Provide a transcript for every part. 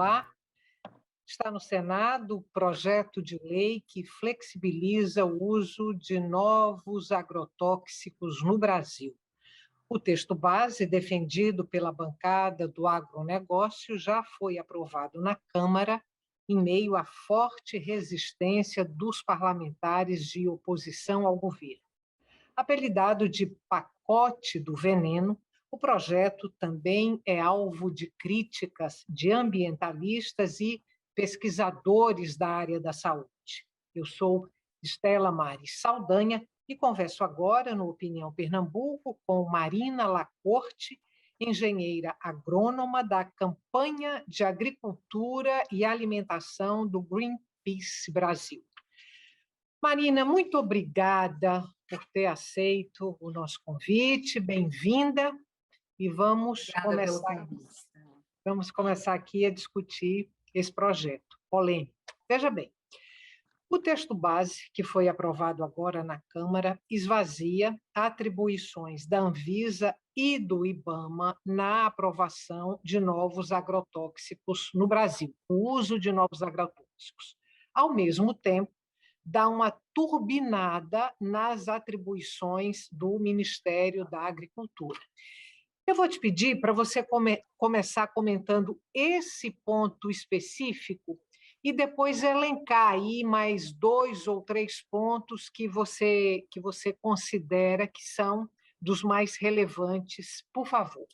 Olá, está no Senado o projeto de lei que flexibiliza o uso de novos agrotóxicos no Brasil. O texto base, defendido pela bancada do agronegócio, já foi aprovado na Câmara em meio à forte resistência dos parlamentares de oposição ao governo. Apelidado de pacote do veneno, o projeto também é alvo de críticas de ambientalistas e pesquisadores da área da saúde. Eu sou Estela Maris Saldanha e converso agora no Opinião Pernambuco com Marina Lacorte, engenheira agrônoma da Campanha de Agricultura e Alimentação do Greenpeace Brasil. Marina, muito obrigada por ter aceito o nosso convite, bem-vinda, e vamos começar aqui a discutir esse projeto polêmico. Veja bem, o texto base, que foi aprovado agora na Câmara, esvazia atribuições da Anvisa e do IBAMA na aprovação de novos agrotóxicos no Brasil, o uso de novos agrotóxicos. Ao mesmo tempo, dá uma turbinada nas atribuições do Ministério da Agricultura. Eu vou te pedir para você começar comentando esse ponto específico e depois elencar aí mais 2 ou 3 pontos que você considera que são dos mais relevantes, por favor.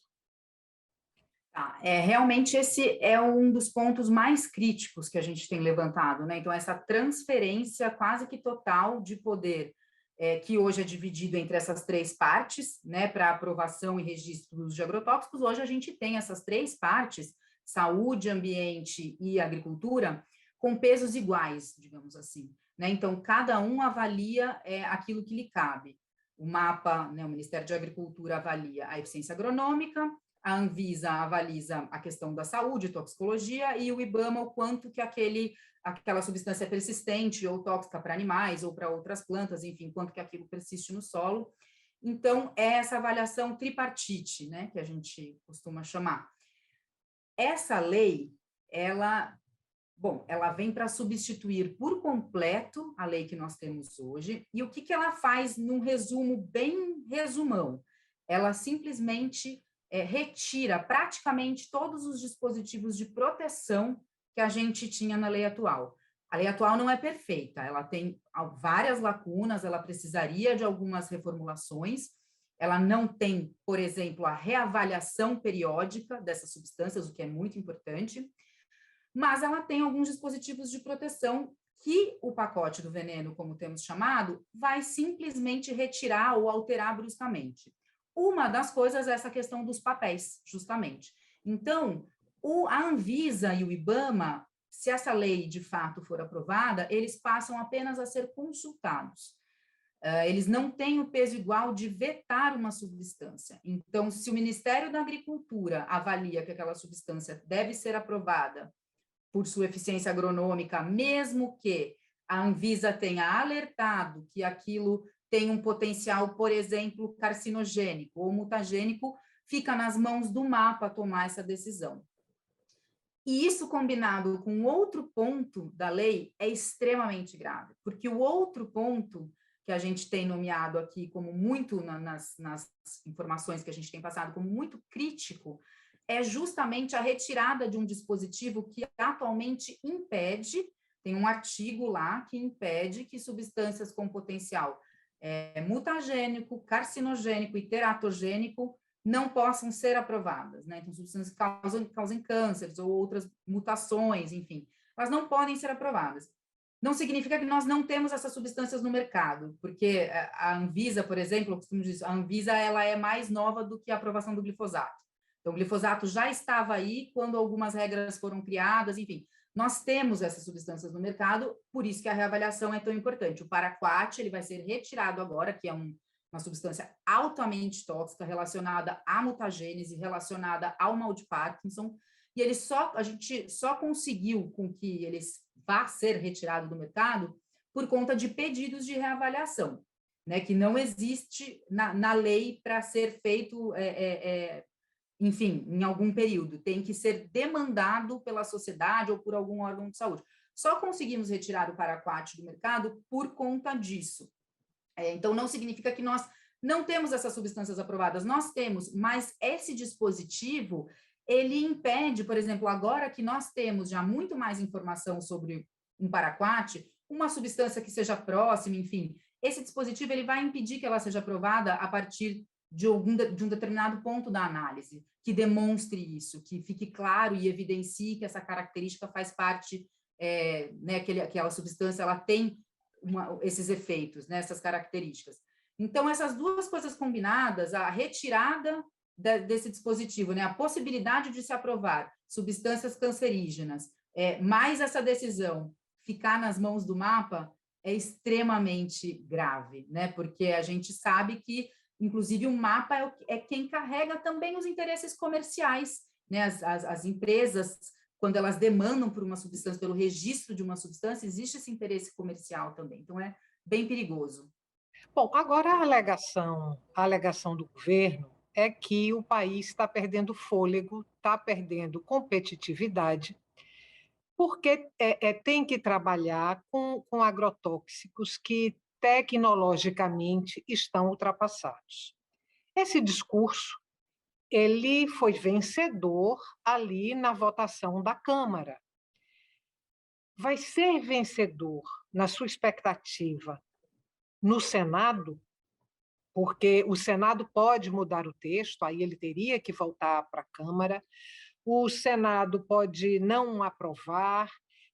Realmente esse é um dos pontos mais críticos que a gente tem levantado, né? Então, essa transferência quase que total de poder, que hoje é dividido entre essas 3 partes, né, para aprovação e registro de agrotóxicos, hoje a gente tem essas 3 partes, saúde, ambiente e agricultura, com pesos iguais, digamos assim, né? Então, cada um avalia aquilo que lhe cabe. O MAPA, né, o Ministério da Agricultura avalia a eficiência agronômica, a Anvisa avalia a questão da saúde, toxicologia, e o IBAMA o quanto que aquela substância é persistente ou tóxica para animais ou para outras plantas, enfim, quanto que aquilo persiste no solo. Então, é essa avaliação tripartite, né, que a gente costuma chamar. Essa lei, ela vem para substituir por completo a lei que nós temos hoje, e o que ela faz num resumo bem resumão? Ela simplesmente retira praticamente todos os dispositivos de proteção que a gente tinha na lei atual. A lei atual não é perfeita, ela tem várias lacunas, ela precisaria de algumas reformulações, ela não tem, por exemplo, a reavaliação periódica dessas substâncias, o que é muito importante, mas ela tem alguns dispositivos de proteção que o pacote do veneno, como temos chamado, vai simplesmente retirar ou alterar bruscamente. Uma das coisas é essa questão dos papéis, justamente. Então, a Anvisa e o IBAMA, se essa lei de fato for aprovada, eles passam apenas a ser consultados. Eles não têm o peso igual de vetar uma substância. Então, se o Ministério da Agricultura avalia que aquela substância deve ser aprovada por sua eficiência agronômica, mesmo que a Anvisa tenha alertado que aquilo tem um potencial, por exemplo, carcinogênico ou mutagênico, fica nas mãos do MAPA tomar essa decisão. E isso combinado com outro ponto da lei é extremamente grave, porque o outro ponto que a gente tem nomeado aqui como muito nas informações que a gente tem passado como muito crítico, é justamente a retirada de um dispositivo que atualmente impede, tem um artigo lá que impede que substâncias com potencial mutagênico, carcinogênico e teratogênico não possam ser aprovadas, né? Então, substâncias que causem cânceres ou outras mutações, enfim, elas não podem ser aprovadas. Não significa que nós não temos essas substâncias no mercado, porque a Anvisa, por exemplo, eu costumo dizer, a Anvisa ela é mais nova do que a aprovação do glifosato. Então, o glifosato já estava aí quando algumas regras foram criadas, enfim, nós temos essas substâncias no mercado, por isso que a reavaliação é tão importante. O paraquat, ele vai ser retirado agora, que é uma substância altamente tóxica relacionada à mutagênese, relacionada ao mal de Parkinson, e a gente só conseguiu com que ele vá ser retirado do mercado por conta de pedidos de reavaliação, né, que não existe na lei para ser feito enfim, em algum período, tem que ser demandado pela sociedade ou por algum órgão de saúde. Só conseguimos retirar o paraquat do mercado por conta disso. Então, não significa que nós não temos essas substâncias aprovadas, nós temos, mas esse dispositivo, ele impede, por exemplo, agora que nós temos já muito mais informação sobre um paraquat, uma substância que seja próxima, enfim, esse dispositivo ele vai impedir que ela seja aprovada a partir de um determinado ponto da análise, que demonstre isso, que fique claro e evidencie que essa característica faz parte, né, aquela substância, ela tem esses efeitos, né, essas características. Então, essas duas coisas combinadas, a retirada desse dispositivo, né, a possibilidade de se aprovar substâncias cancerígenas, mais essa decisão ficar nas mãos do MAPA, é extremamente grave, né, porque a gente sabe que, inclusive, o MAPA é quem carrega também os interesses comerciais, né, as empresas, quando elas demandam por uma substância, pelo registro de uma substância, existe esse interesse comercial também. Então, é bem perigoso. Bom, agora a alegação do governo é que o país está perdendo fôlego, está perdendo competitividade, porque tem que trabalhar com agrotóxicos que tecnologicamente estão ultrapassados. Esse discurso ele foi vencedor ali na votação da Câmara. Vai ser vencedor, na sua expectativa, no Senado, porque o Senado pode mudar o texto, aí ele teria que voltar para a Câmara, o Senado pode não aprovar.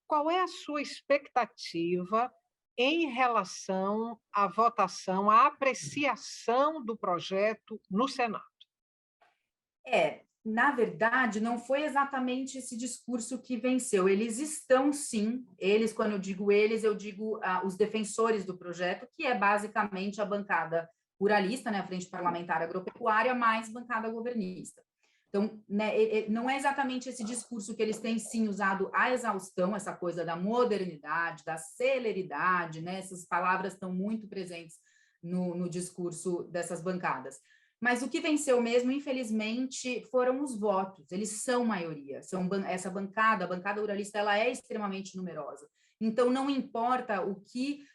Qual é a sua expectativa em relação à votação, à apreciação do projeto no Senado? Na verdade, não foi exatamente esse discurso que venceu. Eles estão, sim, eles, quando eu digo os defensores do projeto, que é basicamente a bancada ruralista, né, a Frente Parlamentar Agropecuária, mais bancada governista. Então, né, não é exatamente esse discurso que eles têm, sim, usado à exaustão, essa coisa da modernidade, da celeridade, né, essas palavras estão muito presentes no discurso dessas bancadas. Mas o que venceu mesmo, infelizmente, foram os votos. Eles são maioria. Essa bancada, a bancada ruralista, ela é extremamente numerosa. Então, não importa o que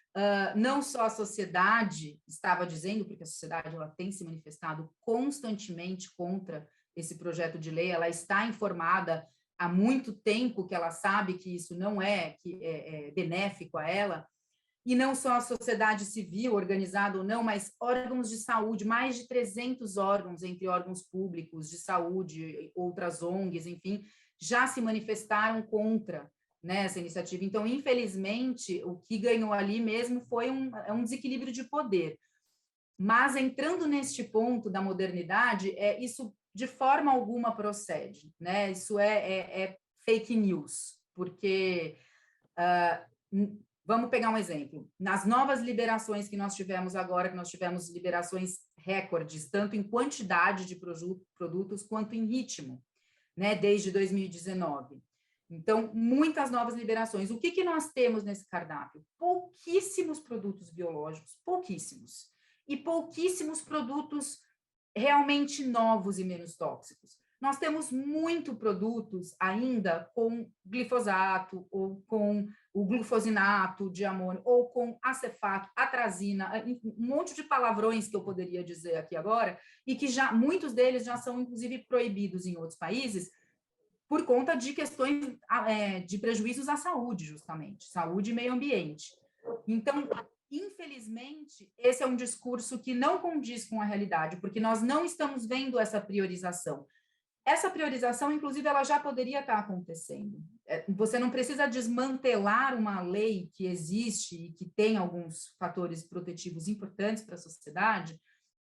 não só a sociedade estava dizendo, porque a sociedade ela tem se manifestado constantemente contra esse projeto de lei, ela está informada há muito tempo que ela sabe que isso não é benéfico a ela, e não só a sociedade civil, organizada ou não, mas órgãos de saúde, mais de 300 órgãos, entre órgãos públicos de saúde, outras ONGs, enfim, já se manifestaram contra, né, essa iniciativa. Então, infelizmente, o que ganhou ali mesmo foi um desequilíbrio de poder. Mas, entrando neste ponto da modernidade, isso de forma alguma procede, né? Isso é fake news, porque... Vamos pegar um exemplo. Nas novas liberações que nós tivemos agora, que nós tivemos liberações recordes, tanto em quantidade de produtos quanto em ritmo, né, desde 2019. Então, muitas novas liberações. O que nós temos nesse cardápio? Pouquíssimos produtos biológicos, pouquíssimos. E pouquíssimos produtos realmente novos e menos tóxicos. Nós temos muito produtos ainda com glifosato ou com o glufosinato de amônio ou com acefato, atrazina, um monte de palavrões que eu poderia dizer aqui agora e que já muitos deles já são inclusive proibidos em outros países por conta de questões de prejuízos à saúde, justamente, saúde e meio ambiente. Então, infelizmente, esse é um discurso que não condiz com a realidade, porque nós não estamos vendo essa priorização. Essa priorização, inclusive, ela já poderia estar acontecendo. Você não precisa desmantelar uma lei que existe e que tem alguns fatores protetivos importantes para a sociedade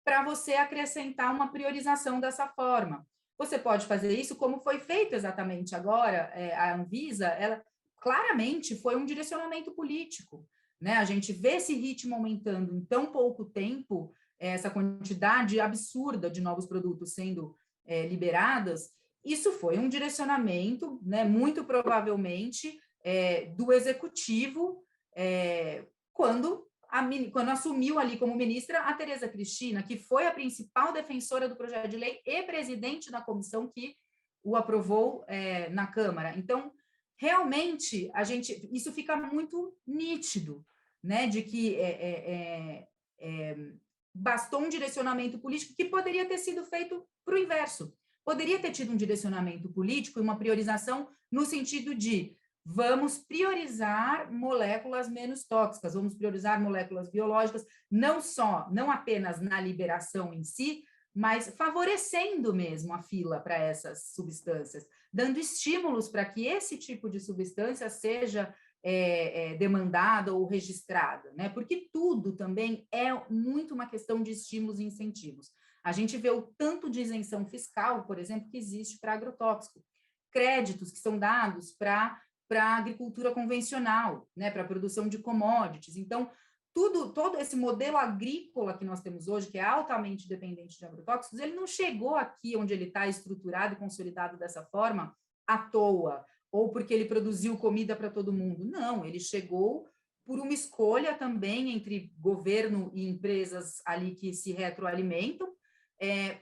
para você acrescentar uma priorização dessa forma. Você pode fazer isso como foi feito exatamente agora, a Anvisa, ela claramente foi um direcionamento político, né? A gente vê esse ritmo aumentando em tão pouco tempo, essa quantidade absurda de novos produtos sendo liberadas, isso foi um direcionamento, né, muito provavelmente, do executivo, quando quando assumiu ali como ministra a Tereza Cristina, que foi a principal defensora do projeto de lei e presidente da comissão que o aprovou na Câmara. Então, realmente, isso fica muito nítido, né, de que bastou um direcionamento político que poderia ter sido feito para o inverso. Poderia ter tido um direcionamento político e uma priorização no sentido de vamos priorizar moléculas menos tóxicas, vamos priorizar moléculas biológicas, não apenas na liberação em si, mas favorecendo mesmo a fila para essas substâncias, dando estímulos para que esse tipo de substância seja demandada ou registrada, né? Porque tudo também é muito uma questão de estímulos e incentivos. A gente vê o tanto de isenção fiscal, por exemplo, que existe para agrotóxico, créditos que são dados para a agricultura convencional, né, para a produção de commodities. Então, todo esse modelo agrícola que nós temos hoje, que é altamente dependente de agrotóxicos, ele não chegou aqui onde ele está estruturado e consolidado dessa forma à toa, ou porque ele produziu comida para todo mundo. Não, ele chegou por uma escolha também entre governo e empresas ali que se retroalimentam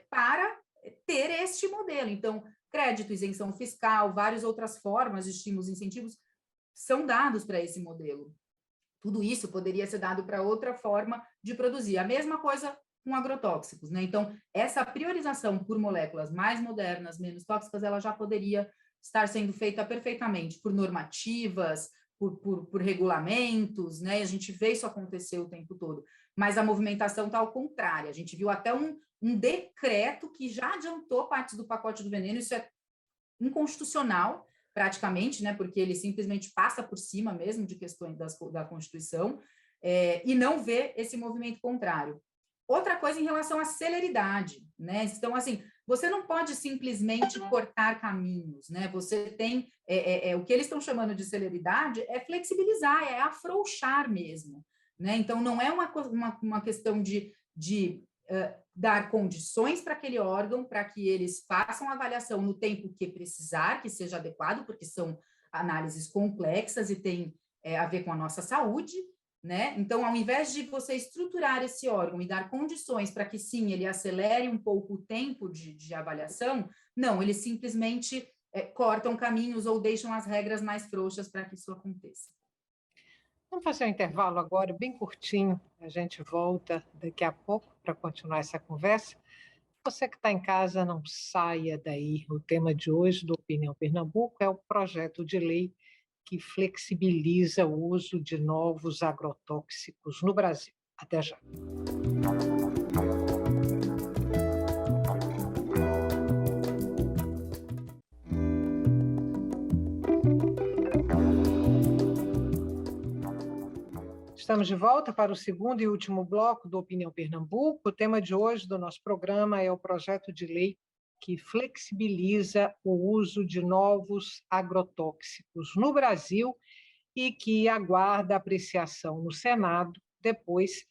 para ter este modelo. Então, crédito, isenção fiscal, várias outras formas de estímulos e incentivos são dados para esse modelo. Tudo isso poderia ser dado para outra forma de produzir. A mesma coisa com agrotóxicos, né? Então, essa priorização por moléculas mais modernas, menos tóxicas, ela já poderia estar sendo feita perfeitamente por normativas, por regulamentos, né? A gente vê isso acontecer o tempo todo. Mas a movimentação está ao contrário. A gente viu até um decreto que já adiantou partes do pacote do veneno. Isso é inconstitucional, praticamente, né? Porque ele simplesmente passa por cima mesmo de questões da Constituição e não vê esse movimento contrário. Outra coisa em relação à celeridade, né? Então, assim, você não pode simplesmente cortar caminhos, né? Você tem, o que eles estão chamando de celeridade é flexibilizar, é afrouxar mesmo, né? Então, não é uma questão de dar condições para aquele órgão, para que eles façam a avaliação no tempo que precisar, que seja adequado, porque são análises complexas e tem a ver com a nossa saúde, né? Então, ao invés de você estruturar esse órgão e dar condições para que, sim, ele acelere um pouco o tempo de avaliação, não, eles simplesmente cortam caminhos ou deixam as regras mais frouxas para que isso aconteça. Vamos fazer um intervalo agora, bem curtinho. A gente volta daqui a pouco para continuar essa conversa. Você que está em casa, não saia daí. O tema de hoje do Opinião Pernambuco é o projeto de lei que flexibiliza o uso de novos agrotóxicos no Brasil. Até já. Estamos de volta para o segundo e último bloco do Opinião Pernambuco. O tema de hoje do nosso programa é o projeto de lei que flexibiliza o uso de novos agrotóxicos no Brasil e que aguarda apreciação no Senado, depois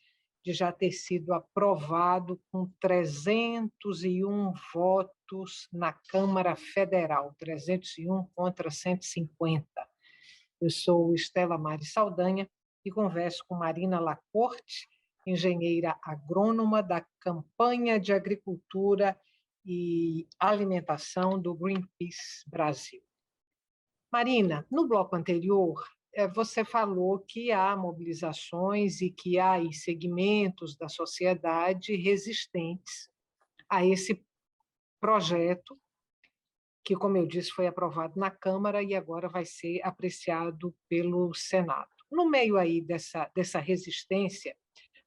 de já ter sido aprovado com 301 votos na Câmara Federal, 301 contra 150. Eu sou Estela Mari Saldanha e converso com Marina Lacorte, engenheira agrônoma da Campanha de Agricultura e Alimentação do Greenpeace Brasil. Marina, no bloco anterior, você falou que há mobilizações e que há segmentos da sociedade resistentes a esse projeto, que, como eu disse, foi aprovado na Câmara e agora vai ser apreciado pelo Senado. No meio aí dessa resistência,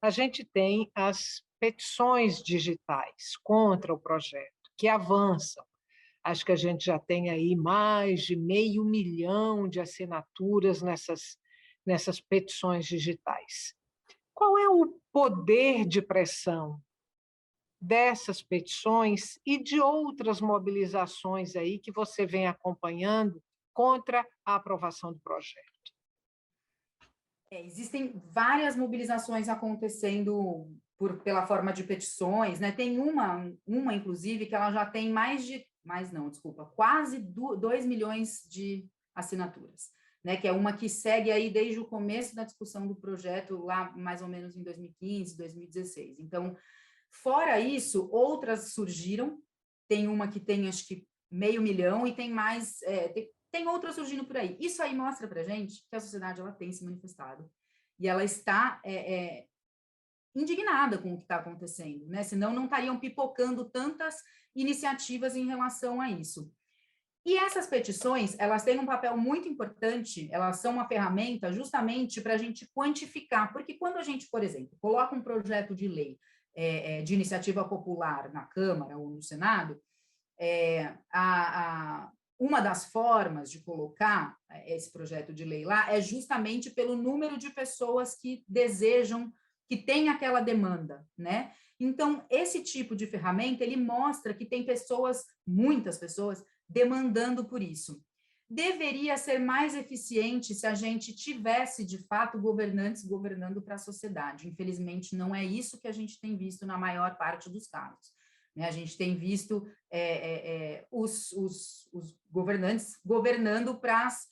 a gente tem as petições digitais contra o projeto, que avançam. Acho que a gente já tem aí mais de 500 mil de assinaturas nessas petições digitais. Qual é o poder de pressão dessas petições e de outras mobilizações aí que você vem acompanhando contra a aprovação do projeto? Existem várias mobilizações acontecendo pela forma de petições, né? Tem uma, inclusive, que ela já tem quase 2 milhões de assinaturas. né, que é uma que segue aí desde o começo da discussão do projeto, lá mais ou menos em 2015, 2016. Então, fora isso, outras surgiram, tem uma que tem, acho que, 500 mil e tem mais, tem outras surgindo por aí. Isso aí mostra para a gente que a sociedade ela tem se manifestado e ela está indignada com o que está acontecendo, né? Senão não estariam pipocando tantas iniciativas em relação a isso. E essas petições, elas têm um papel muito importante, elas são uma ferramenta justamente para a gente quantificar, porque quando a gente, por exemplo, coloca um projeto de lei de iniciativa popular na Câmara ou no Senado, uma das formas de colocar esse projeto de lei lá é justamente pelo número de pessoas que desejam, que tem aquela demanda, né? Então, esse tipo de ferramenta, ele mostra que tem pessoas, muitas pessoas, demandando por isso. Deveria ser mais eficiente se a gente tivesse, de fato, governantes governando para a sociedade. Infelizmente, não é isso que a gente tem visto na maior parte dos casos. Né? A gente tem visto os governantes governando para as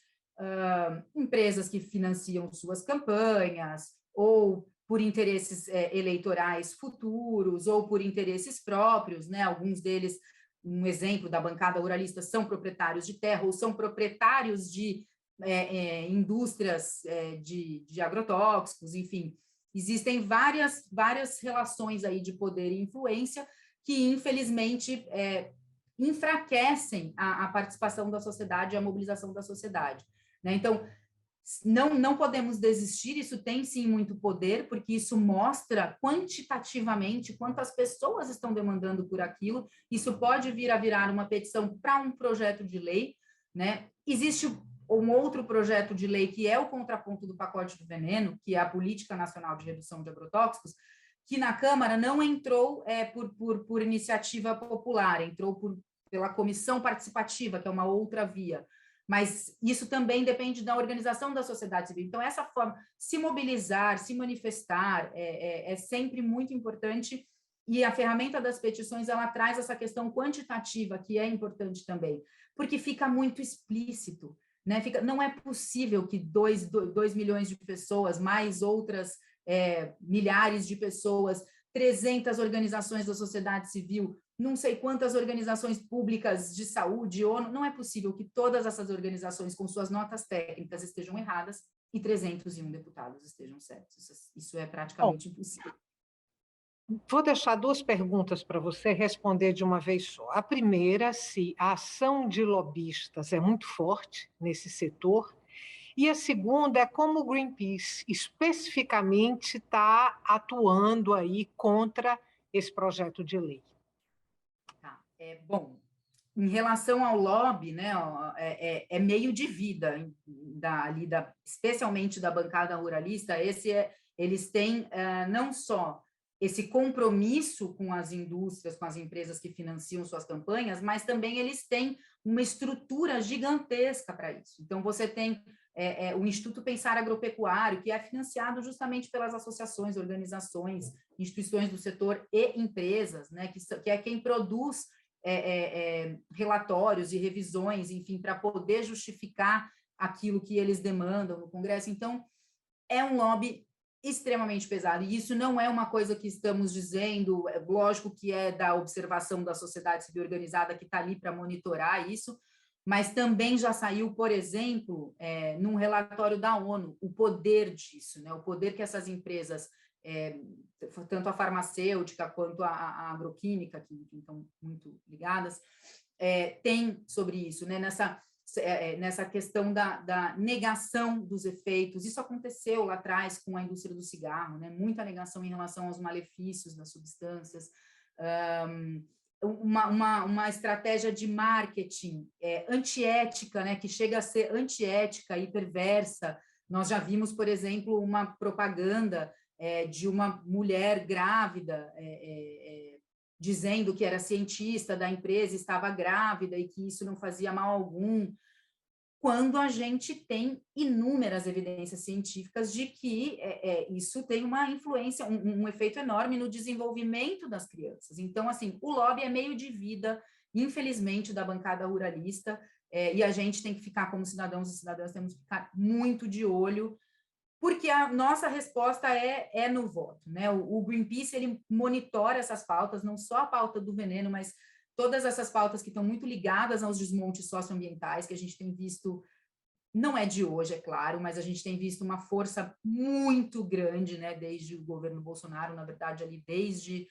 empresas que financiam suas campanhas, ou por interesses eleitorais futuros, ou por interesses próprios, né? Alguns deles, um exemplo da bancada ruralista, são proprietários de terra, ou são proprietários de indústrias de agrotóxicos, enfim. Existem várias relações aí de poder e influência que, infelizmente, enfraquecem a participação da sociedade e a mobilização da sociedade. Né? Então, não podemos desistir, isso tem sim muito poder, porque isso mostra quantitativamente quantas pessoas estão demandando por aquilo, isso pode vir a virar uma petição para um projeto de lei, né? Existe um outro projeto de lei que é o contraponto do pacote do veneno, que é a Política Nacional de Redução de Agrotóxicos, que na Câmara não entrou por iniciativa popular, entrou pela comissão participativa, que é uma outra via. Mas isso também depende da organização da sociedade civil. Então, essa forma, se mobilizar, se manifestar, é sempre muito importante, e a ferramenta das petições, ela traz essa questão quantitativa, que é importante também, porque fica muito explícito, né? Não é possível que 2 milhões de pessoas, mais outras milhares de pessoas, 300 organizações da sociedade civil, não sei quantas organizações públicas de saúde, ONU, não é possível que todas essas organizações, com suas notas técnicas, estejam erradas e 301 deputados estejam certos. Isso é praticamente impossível. Vou deixar 2 perguntas para você responder de uma vez só. A primeira, se a ação de lobistas é muito forte nesse setor, e a segunda é como o Greenpeace especificamente está atuando aí contra esse projeto de lei. Tá. Bom, em relação ao lobby, né, é meio de vida especialmente da bancada ruralista. Eles têm não só esse compromisso com as indústrias, com as empresas que financiam suas campanhas, mas também eles têm uma estrutura gigantesca para isso. Então, você tem o Instituto Pensar Agropecuário, que é financiado justamente pelas associações, organizações, instituições do setor e empresas, né, que é quem produz relatórios e revisões, enfim, para poder justificar aquilo que eles demandam no Congresso. Então, é um lobby extremamente pesado, e isso não é uma coisa que estamos dizendo, lógico que é da observação da sociedade civil organizada que está ali para monitorar isso, mas também já saiu, por exemplo, num relatório da ONU, o poder disso, né? O poder que essas empresas, tanto a farmacêutica quanto a agroquímica, que estão muito ligadas, tem sobre isso, né? Nessa questão da negação dos efeitos. Isso aconteceu lá atrás com a indústria do cigarro, né? Muita negação em relação aos malefícios das substâncias, uma estratégia de marketing antiética, né? Que chega a ser antiética e perversa. Nós já vimos, por exemplo, uma propaganda de uma mulher grávida, dizendo que era cientista da empresa, estava grávida e que isso não fazia mal algum, quando a gente tem inúmeras evidências científicas de que isso tem uma influência, um efeito enorme no desenvolvimento das crianças. Então, assim, o lobby é meio de vida, infelizmente, da bancada ruralista, e a gente tem que ficar, como cidadãos e cidadãs, temos que ficar muito de olho, porque a nossa resposta é no voto, né? O Greenpeace, ele monitora essas pautas, não só a pauta do veneno, mas todas essas pautas que estão muito ligadas aos desmontes socioambientais, que a gente tem visto, não é de hoje, é claro, mas a gente tem visto uma força muito grande, né? Desde o governo Bolsonaro, na verdade, ali desde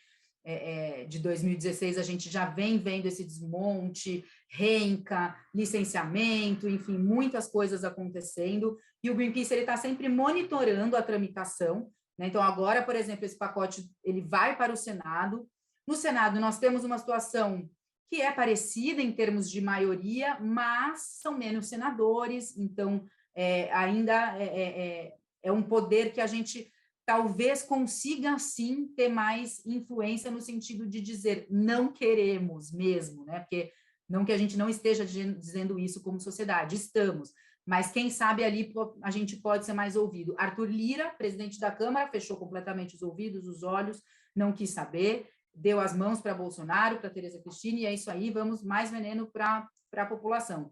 de 2016, a gente já vem vendo esse desmonte, renca, licenciamento, enfim, muitas coisas acontecendo, e o Greenpeace está sempre monitorando a tramitação, né? Então, agora, por exemplo, esse pacote ele vai para o Senado. No Senado, nós temos uma situação que é parecida em termos de maioria, mas são menos senadores, então ainda é um poder que a gente talvez consiga, sim, ter mais influência no sentido de dizer não queremos mesmo, né? Porque não que a gente não esteja dizendo isso como sociedade, estamos, mas quem sabe ali a gente pode ser mais ouvido. Arthur Lira, presidente da Câmara, fechou completamente os ouvidos, os olhos, não quis saber, deu as mãos para Bolsonaro, para Tereza Cristina, e é isso aí, vamos mais veneno para a população.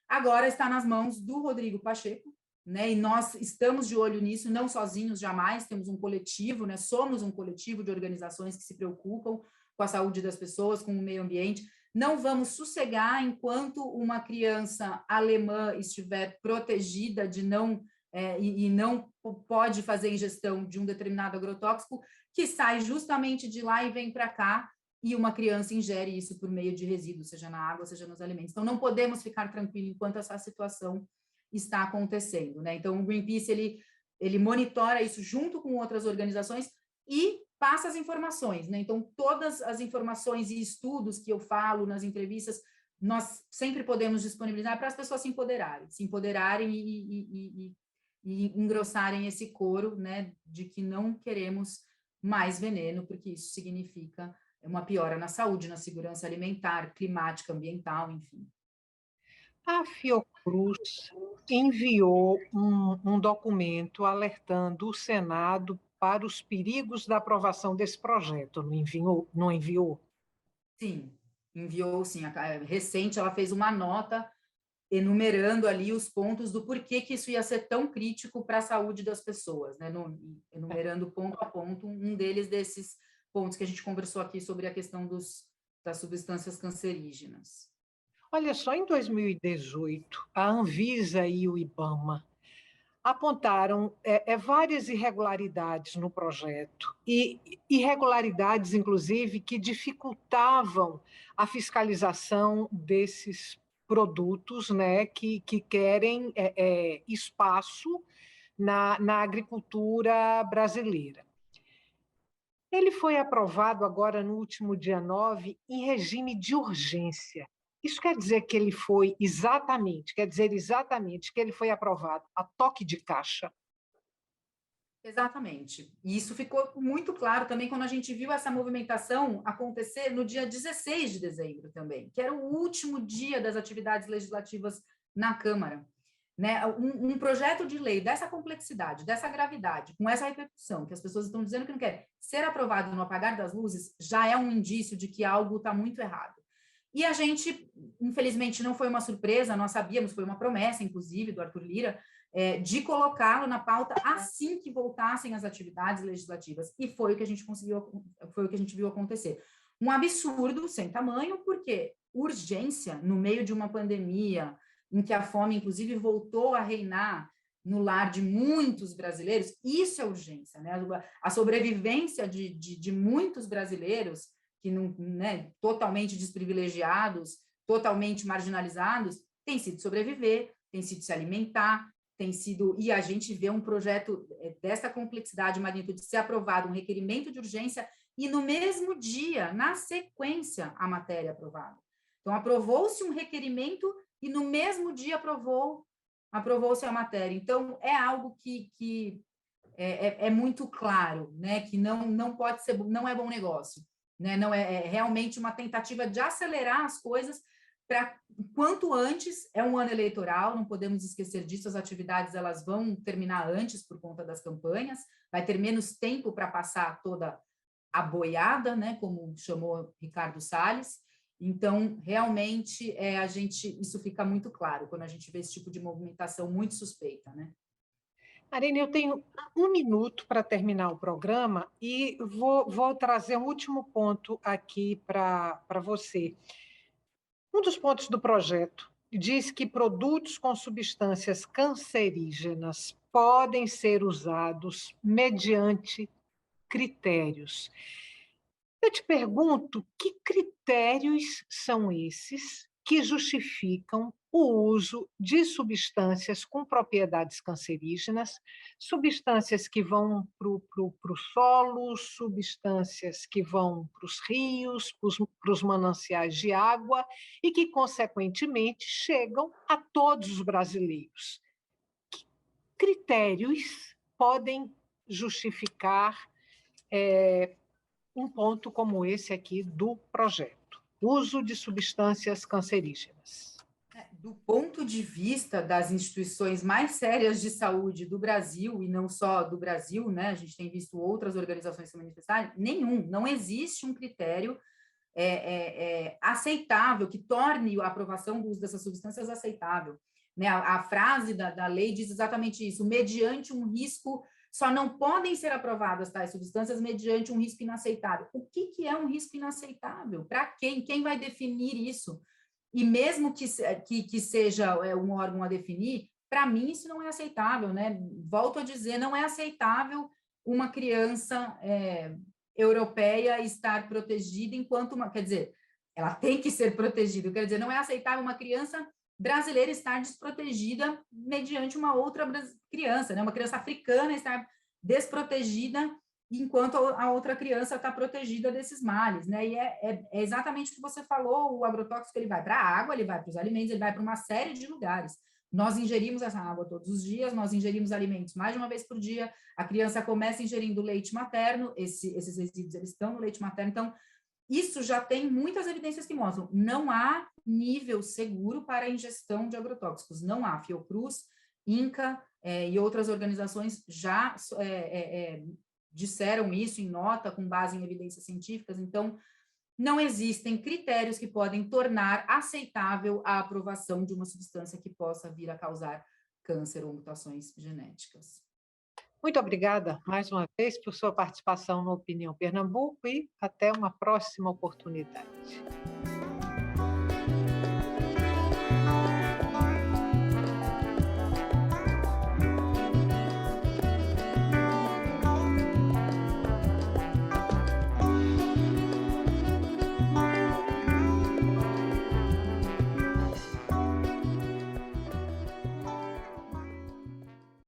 Agora está nas mãos do Rodrigo Pacheco, né? E nós estamos de olho nisso, não sozinhos jamais, temos um coletivo, né? Somos um coletivo de organizações que se preocupam com a saúde das pessoas, com o meio ambiente. Não vamos sossegar enquanto uma criança alemã estiver protegida de não e não pode fazer ingestão de um determinado agrotóxico, que sai justamente de lá e vem para cá, e uma criança ingere isso por meio de resíduos, seja na água, seja nos alimentos. Então, não podemos ficar tranquilos enquanto essa situação está acontecendo, né? Então, o Greenpeace, ele monitora isso junto com outras organizações e passa as informações, né? Então, todas as informações e estudos que eu falo nas entrevistas, nós sempre podemos disponibilizar para as pessoas se empoderarem e engrossarem esse coro, né, de que não queremos mais veneno, porque isso significa uma piora na saúde, na segurança alimentar, climática, ambiental, enfim. A Fiocruz enviou um documento alertando o Senado para os perigos da aprovação desse projeto, não enviou? Não enviou? Sim, enviou, sim. Recente, ela fez uma nota enumerando ali os pontos do porquê que isso ia ser tão crítico para a saúde das pessoas, né? Enumerando ponto a ponto, um desses pontos que a gente conversou aqui sobre a questão das substâncias cancerígenas. Olha só, em 2018, a Anvisa e o IBAMA apontaram várias irregularidades no projeto, e irregularidades, inclusive, que dificultavam a fiscalização desses produtos, né, que querem espaço na agricultura brasileira. Ele foi aprovado agora no último dia 9 em regime de urgência. Isso quer dizer exatamente que ele foi aprovado a toque de caixa. Exatamente. E isso ficou muito claro também quando a gente viu essa movimentação acontecer no dia 16 de dezembro também, que era o último dia das atividades legislativas na Câmara. Né? Um projeto de lei dessa complexidade, dessa gravidade, com essa repercussão, que as pessoas estão dizendo que não quer ser aprovado no apagar das luzes, já é um indício de que algo está muito errado. E a gente, infelizmente, não foi uma surpresa, nós sabíamos, foi uma promessa, inclusive, do Arthur Lira, de colocá-lo na pauta assim que voltassem as atividades legislativas. E foi o que a gente foi o que a gente viu acontecer. Um absurdo sem tamanho, porque urgência, no meio de uma pandemia, em que a fome, inclusive, voltou a reinar no lar de muitos brasileiros, isso é urgência, né? A sobrevivência de muitos brasileiros que não, né, totalmente desprivilegiados, totalmente marginalizados, tem sido sobreviver, tem sido se alimentar, tem sido, e a gente vê um projeto dessa complexidade e magnitude ser aprovado, um requerimento de urgência, e no mesmo dia, na sequência, a matéria aprovada. Então, aprovou-se um requerimento e no mesmo dia aprovou-se a matéria. Então, é algo que é muito claro, né, que não pode ser, não é bom negócio, né, não é realmente uma tentativa de acelerar as coisas para quanto antes. É um ano eleitoral, não podemos esquecer disso, as atividades elas vão terminar antes por conta das campanhas, vai ter menos tempo para passar toda a boiada, né, como chamou Ricardo Salles, Então, realmente, isso fica muito claro quando a gente vê esse tipo de movimentação muito suspeita, né? Marina, eu tenho 1 minuto para terminar o programa e vou trazer um último ponto aqui para você. Um dos pontos do projeto diz que produtos com substâncias cancerígenas podem ser usados mediante critérios. Eu te pergunto, que critérios são esses que justificam o uso de substâncias com propriedades cancerígenas, substâncias que vão para o solo, substâncias que vão para os rios, para os mananciais de água e que, consequentemente, chegam a todos os brasileiros? Critérios podem justificar um ponto como esse aqui do projeto: uso de substâncias cancerígenas. Do ponto de vista das instituições mais sérias de saúde do Brasil, e não só do Brasil, né? A gente tem visto outras organizações se manifestarem, não existe um critério aceitável, que torne a aprovação do uso dessas substâncias aceitável. Né? A frase da lei diz exatamente isso: mediante um risco, só não podem ser aprovadas tais substâncias mediante um risco inaceitável. O que é um risco inaceitável? Para quem? Quem vai definir isso? E mesmo que seja um órgão a definir, para mim isso não é aceitável, né? Volto a dizer, não é aceitável uma criança europeia estar protegida enquanto quer dizer, ela tem que ser protegida, quer dizer, não é aceitável uma criança brasileira estar desprotegida mediante uma outra criança, né? Uma criança africana estar desprotegida enquanto a outra criança está protegida desses males, né? E é exatamente o que você falou: o agrotóxico ele vai para a água, ele vai para os alimentos, ele vai para uma série de lugares. Nós ingerimos essa água todos os dias, nós ingerimos alimentos mais de uma vez por dia, a criança começa ingerindo leite materno, esses resíduos eles estão no leite materno, então isso já tem muitas evidências que mostram, não há nível seguro para a ingestão de agrotóxicos, não há. Fiocruz, INCA e outras organizações já disseram isso em nota, com base em evidências científicas. Então, não existem critérios que podem tornar aceitável a aprovação de uma substância que possa vir a causar câncer ou mutações genéticas. Muito obrigada, mais uma vez, por sua participação no Opinião Pernambuco e até uma próxima oportunidade.